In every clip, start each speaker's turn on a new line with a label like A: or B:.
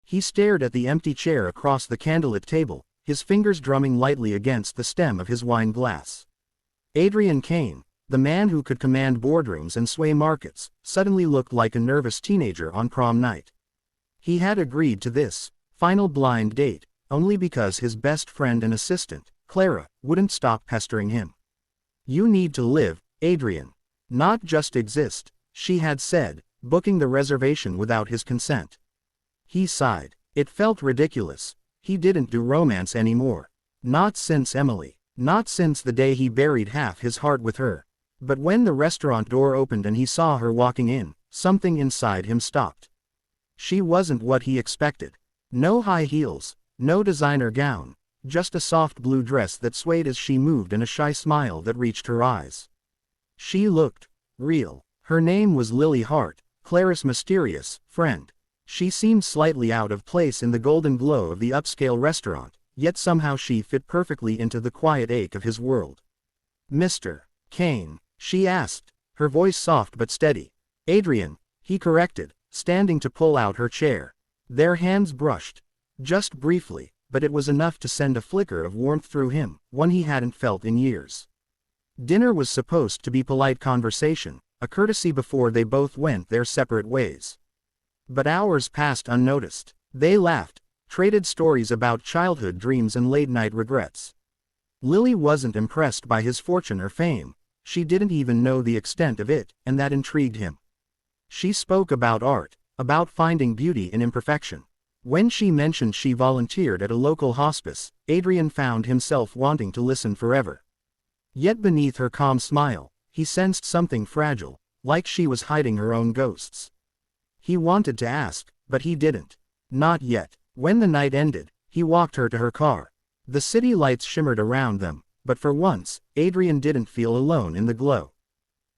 A: He stared at the empty chair across the candlelit table, his fingers drumming lightly against the stem of his wine glass. Adrian Kane, the man who could command boardrooms and sway markets, suddenly looked like a nervous teenager on prom night. He had agreed to this final blind date only because his best friend and assistant, Clara, wouldn't stop pestering him. "You need to live, Adrian. Not just exist," she had said, booking the reservation without his consent. He sighed. It felt ridiculous. He didn't do romance anymore. Not since Emily. Not since the day he buried half his heart with her. But when the restaurant door opened and he saw her walking in, something inside him stopped. She wasn't what he expected. No high heels, no designer gown, just a soft blue dress that swayed as she moved and a shy smile that reached her eyes. She looked real. Her name was Lily Hart, Clara's mysterious friend. She seemed slightly out of place in the golden glow of the upscale restaurant, yet somehow she fit perfectly into the quiet ache of his world. "Mr. Kane?" she asked, her voice soft but steady. "Adrian," he corrected, standing to pull out her chair. Their hands brushed. Just briefly, but it was enough to send a flicker of warmth through him, one he hadn't felt in years. Dinner was supposed to be polite conversation, a courtesy before they both went their separate ways. But hours passed unnoticed. They laughed, traded stories about childhood dreams and late-night regrets. Lily wasn't impressed by his fortune or fame. She didn't even know the extent of it, and that intrigued him. She spoke about art, about finding beauty in imperfection. When she mentioned she volunteered at a local hospice, Adrian found himself wanting to listen forever. Yet beneath her calm smile, he sensed something fragile, like she was hiding her own ghosts. He wanted to ask, but he didn't. Not yet. When the night ended, he walked her to her car. The city lights shimmered around them, but for once, Adrian didn't feel alone in the glow.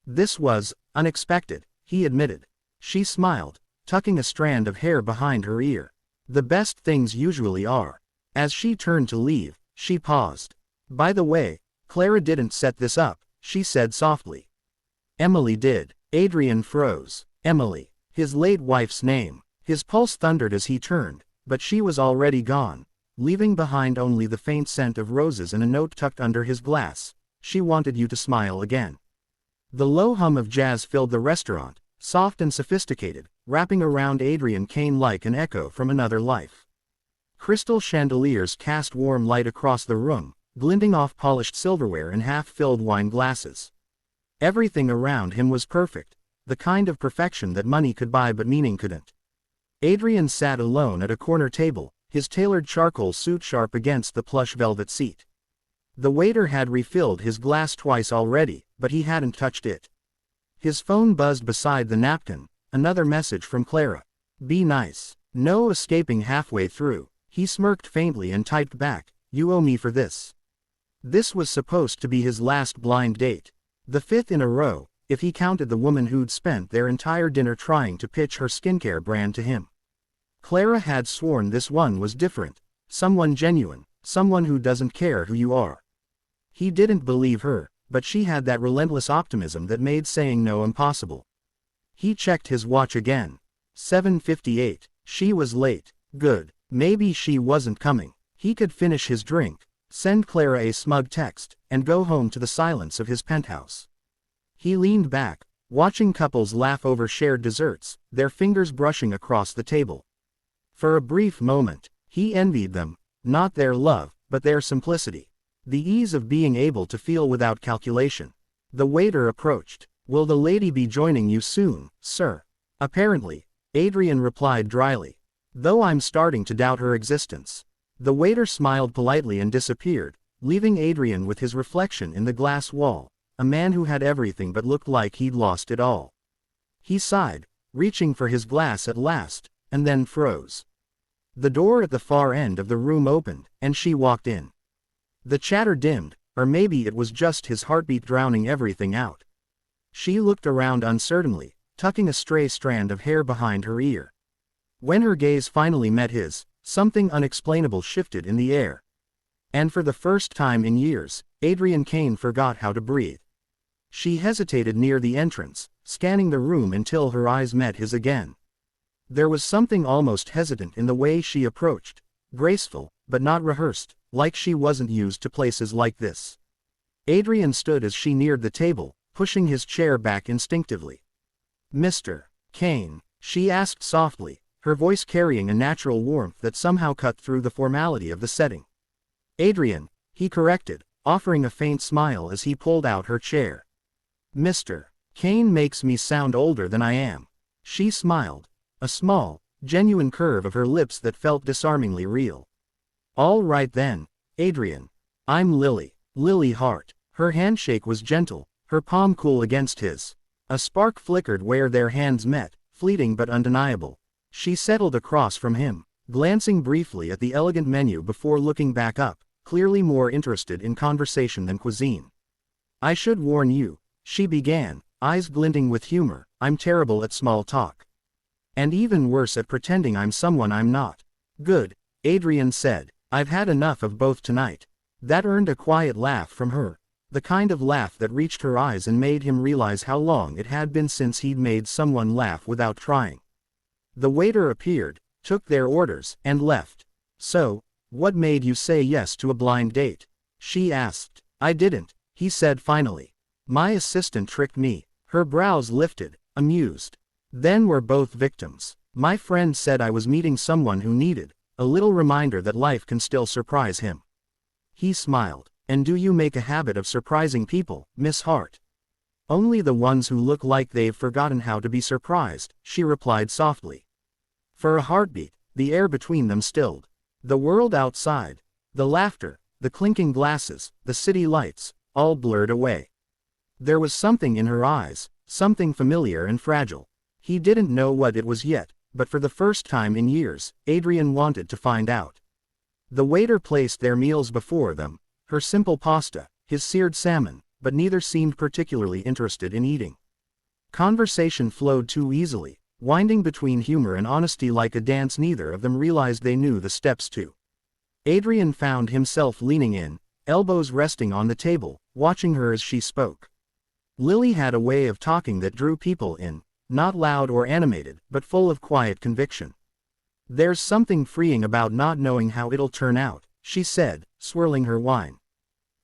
A: This was unexpected, he admitted. She smiled, tucking a strand of hair behind her ear. The best things usually are. As she turned to leave, she paused. "By the way, Clara didn't set this up," she said softly. "Emily did." Adrian froze. Emily. His late wife's name. His pulse thundered as he turned, but she was already gone, leaving behind only the faint scent of roses and a note tucked under his glass. "She wanted you to smile again." The low hum of jazz filled the restaurant, soft and sophisticated, wrapping around Adrian Kane like an echo from another life. Crystal chandeliers cast warm light across the room, glinting off polished silverware and half-filled wine glasses. Everything around him was perfect, the kind of perfection that money could buy but meaning couldn't. Adrian sat alone at a corner table, his tailored charcoal suit sharp against the plush velvet seat. The waiter had refilled his glass twice already, but he hadn't touched it. His phone buzzed beside the napkin, another message from Clara. "Be nice." No escaping halfway through, he smirked faintly and typed back, "You owe me for this." This was supposed to be his last blind date. The fifth in a row, if he counted the woman who'd spent their entire dinner trying to pitch her skincare brand to him. Clara had sworn this one was different, someone genuine, someone who doesn't care who you are. He didn't believe her, but she had that relentless optimism that made saying no impossible. He checked his watch again. 7:58. She was late. Good. Maybe she wasn't coming. He could finish his drink, send Clara a smug text, and go home to the silence of his penthouse. He leaned back, watching couples laugh over shared desserts, their fingers brushing across the table. For a brief moment, he envied them, not their love, but their simplicity. The ease of being able to feel without calculation. The waiter approached. "Will the lady be joining you soon, sir?" "Apparently," Adrian replied dryly. "Though I'm starting to doubt her existence." The waiter smiled politely and disappeared, leaving Adrian with his reflection in the glass wall, a man who had everything but looked like he'd lost it all. He sighed, reaching for his glass at last, and then froze. The door at the far end of the room opened, and she walked in. The chatter dimmed, or maybe it was just his heartbeat drowning everything out. She looked around uncertainly, tucking a stray strand of hair behind her ear. When her gaze finally met his, something unexplainable shifted in the air. And for the first time in years, Adrian Kane forgot how to breathe. She hesitated near the entrance, scanning the room until her eyes met his again. There was something almost hesitant in the way she approached, graceful, but not rehearsed, like she wasn't used to places like this. Adrian stood as she neared the table, pushing his chair back instinctively. "Mr. Kane," she asked softly, her voice carrying a natural warmth that somehow cut through the formality of the setting. "Adrian," he corrected, offering a faint smile as he pulled out her chair. "Mr. Kane makes me sound older than I am." She smiled, a small, genuine curve of her lips that felt disarmingly real. "All right then, Adrian. I'm Lily Hart." Her handshake was gentle, her palm cool against his. A spark flickered where their hands met, fleeting but undeniable. She settled across from him, glancing briefly at the elegant menu before looking back up, clearly more interested in conversation than cuisine. "I should warn you," she began, eyes glinting with humor, "I'm terrible at small talk. And even worse at pretending I'm someone I'm not." "Good," Adrian said. "I've had enough of both tonight." That earned a quiet laugh from her, the kind of laugh that reached her eyes and made him realize how long it had been since he'd made someone laugh without trying. The waiter appeared, took their orders, and left. "So, what made you say yes to a blind date?" she asked. "I didn't," he said finally. "My assistant tricked me." Her brows lifted, amused. "Then we're both victims. My friend said I was meeting someone who needed a little reminder that life can still surprise him." He smiled. "And do you make a habit of surprising people, Miss Hart?" "Only the ones who look like they've forgotten how to be surprised," she replied softly. For a heartbeat, the air between them stilled. The world outside, the laughter, the clinking glasses, the city lights, all blurred away. There was something in her eyes, something familiar and fragile. He didn't know what it was yet, but for the first time in years, Adrian wanted to find out. The waiter placed their meals before them, her simple pasta, his seared salmon, but neither seemed particularly interested in eating. Conversation flowed too easily, winding between humor and honesty like a dance neither of them realized they knew the steps to. Adrian found himself leaning in, elbows resting on the table, watching her as she spoke. Lily had a way of talking that drew people in, not loud or animated, but full of quiet conviction. "There's something freeing about not knowing how it'll turn out," she said, swirling her wine.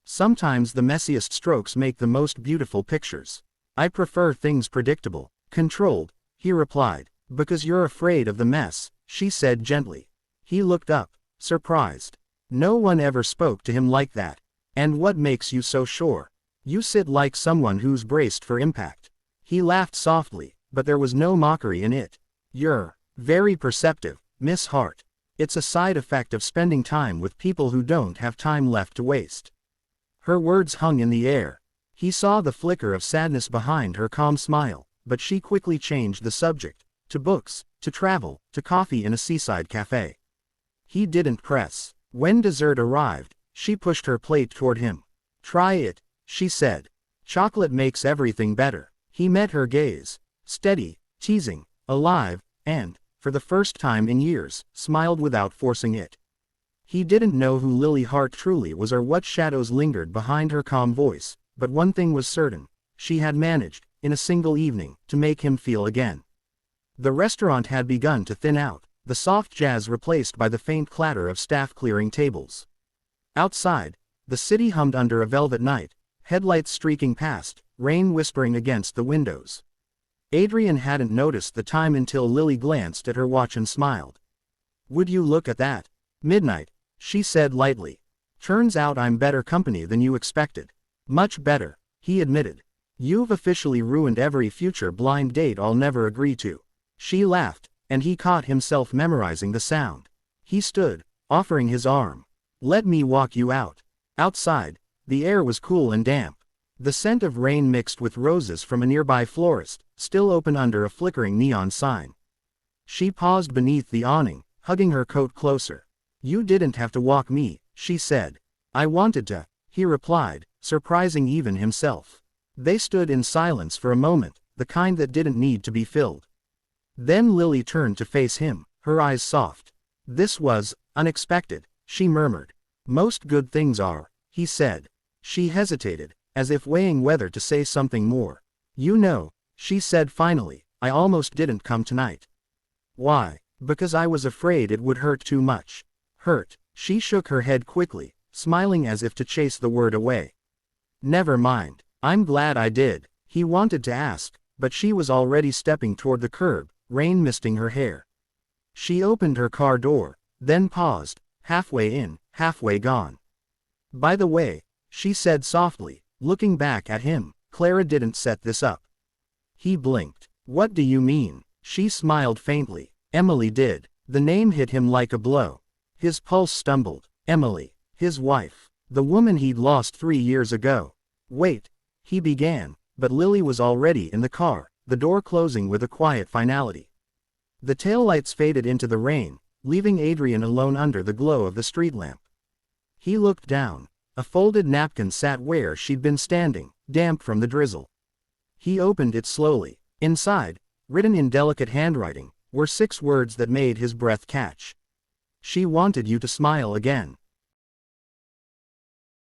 A: "Sometimes the messiest strokes make the most beautiful pictures. I prefer things predictable, controlled," he replied. "Because you're afraid of the mess," she said gently. He looked up, surprised. No one ever spoke to him like that. "And what makes you so sure? You sit like someone who's braced for impact." He laughed softly, but there was no mockery in it. "You're very perceptive, Miss Hart. It's a side effect of spending time with people who don't have time left to waste." Her words hung in the air. He saw the flicker of sadness behind her calm smile, but she quickly changed the subject, to books, to travel, to coffee in a seaside cafe. He didn't press. When dessert arrived, she pushed her plate toward him. "Try it," she said. "Chocolate makes everything better." He met her gaze, steady, teasing, alive, and, for the first time in years, smiled without forcing it. He didn't know who Lily Hart truly was or what shadows lingered behind her calm voice, but one thing was certain: she had managed, in a single evening, to make him feel again. The restaurant had begun to thin out, the soft jazz replaced by the faint clatter of staff clearing tables. Outside, the city hummed under a velvet night, headlights streaking past, rain whispering against the windows. Adrian hadn't noticed the time until Lily glanced at her watch and smiled. "Would you look at that? Midnight," she said lightly. "Turns out I'm better company than you expected." "Much better," he admitted. "You've officially ruined every future blind date I'll never agree to." She laughed, and he caught himself memorizing the sound. He stood, offering his arm. "Let me walk you out." Outside, the air was cool and damp. The scent of rain mixed with roses from a nearby florist, still open under a flickering neon sign. She paused beneath the awning, hugging her coat closer. "You didn't have to walk me," she said. "I wanted to," he replied, surprising even himself. They stood in silence for a moment, the kind that didn't need to be filled. Then Lily turned to face him, her eyes soft. "This was unexpected," she murmured. "Most good things are," he said. She hesitated, as if weighing whether to say something more. "You know," she said finally, "I almost didn't come tonight." Why? Because I was afraid it would hurt too much. Hurt? She shook her head quickly, smiling as if to chase the word away. Never mind. I'm glad I did. He wanted to ask, but she was already stepping toward the curb, rain misting her hair. She opened her car door, then paused, halfway in, halfway gone. By the way, she said softly, looking back at him, Clara didn't set this up. He blinked. What do you mean? She smiled faintly. Emily did. The name hit him like a blow. His pulse stumbled. Emily, his wife, the woman he'd lost 3 years ago. Wait, he began, but Lily was already in the car, the door closing with a quiet finality. The taillights faded into the rain, leaving Adrian alone under the glow of the street lamp. He looked down. A folded napkin sat where she'd been standing, damp from the drizzle. He opened it slowly. Inside, written in delicate handwriting, were 6 words that made his breath catch. She wanted you to smile again.